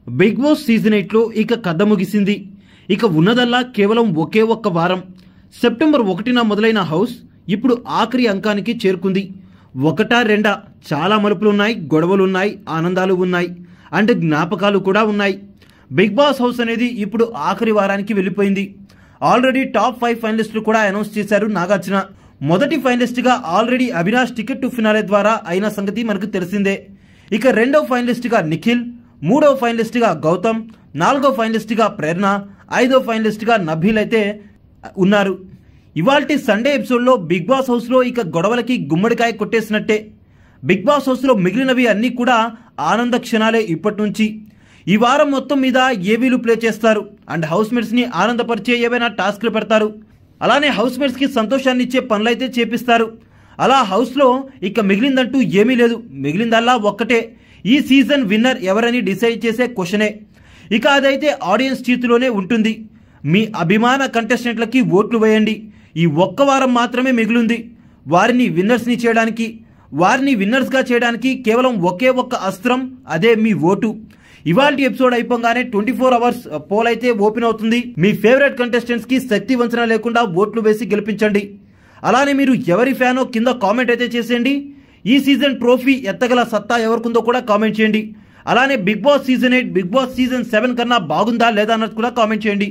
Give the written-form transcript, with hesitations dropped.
Big Boss season 8లో ఇక కథ ముగిసింది. ఇక ఉన్నదల్లా కేవలం ఒకే ఒక్క వారం. సెప్టెంబర్ 1న మొదలైన హౌస్ ఇప్పుడు ఆఖరి అంకానికి చేరుకుంది. ఒకటా రెండా చాలా మలుపులున్నాయి, గొడవలున్నాయి, ఆనందాలు ఉన్నాయి, అండ్ జ్ఞాపకాలు కూడా ఉన్నాయి. బిగ్ బాస్ హౌస్ అనేది ఇప్పుడు ఆఖరి వారానికి వెళ్ళిపోయింది. ఆల్రెడీ టాప్ 5 ఫైనలిస్టులు కూడా అనౌన్స్ చేశారు నాగార్జున. మొదటి ఫైనలిస్ట్గా already Avinash ticket to finale ద్వారా అయిన సంగతి మనకు తెలిసిందే. ఇక రెండవ ఫైనలిస్ట్గా నిఖిల్, మూడవ ఫైనలిస్ట్గా గౌతమ్, నాలుగో ఫైనలిస్ట్గా ప్రేరణ, ఐదో ఫైనలిస్ట్గా నబీల్ అయితే ఉన్నారు. ఇవాల్టి సండే ఎపిసోడ్లో బిగ్ బాస్ హౌస్లో ఇక గొడవలకి గుమ్మడికాయ కొట్టేసినట్టే. బిగ్ బాస్ హౌస్లో మిగిలినవి అన్నీ కూడా ఆనంద క్షణాలే ఇప్పటి నుంచి. ఈ వారం మొత్తం మీద ఏవీలు ప్లే చేస్తారు అండ్ హౌస్ మేట్స్ని ఆనందపరిచే ఏవైనా టాస్క్లు పెడతారు. అలానే హౌస్ మేట్స్కి సంతోషాన్ని ఇచ్చే పనులైతే చేపిస్తారు. అలా హౌస్లో ఇక మిగిలిందంటూ ఏమీ లేదు. మిగిలిందల్లా ఒక్కటే, ఈ సీజన్ విన్నర్ ఎవరని డిసైడ్ చేసే క్వశ్చనే. ఇక అదైతే ఆడియన్స్ చేతిలోనే ఉంటుంది. మీ అభిమాన కంటెస్టెంట్లకి ఓట్లు వేయండి. ఈ ఒక్క వారం మాత్రమే మిగిలింది. వారిని విన్నర్స్ని చేయడానికి, వారిని విన్నర్స్గా చేయడానికి కేవలం ఒకే ఒక్క అస్త్రం, అదే మీ ఓటు. ఇవాల్టి ఎపిసోడ్ అయిపోగానే 24 అవర్స్ పోల్ అయితే ఓపెన్ అవుతుంది. మీ ఫేవరెట్ కంటెస్టెంట్స్ కి శక్తి వంచన లేకుండా ఓట్లు వేసి గెలిపించండి. అలానే మీరు ఎవరి ఫ్యానో కింద కామెంట్ అయితే చేసేయండి. ఈ సీజన్ ట్రోఫీ ఎత్తగల సత్తా ఎవరికుందో కూడా కామెంట్ చేయండి. అలానే Bigg Boss season 8, Bigg Boss season 7 కన్నా బాగుందా లేదా అన్నది కూడా కామెంట్ చేయండి.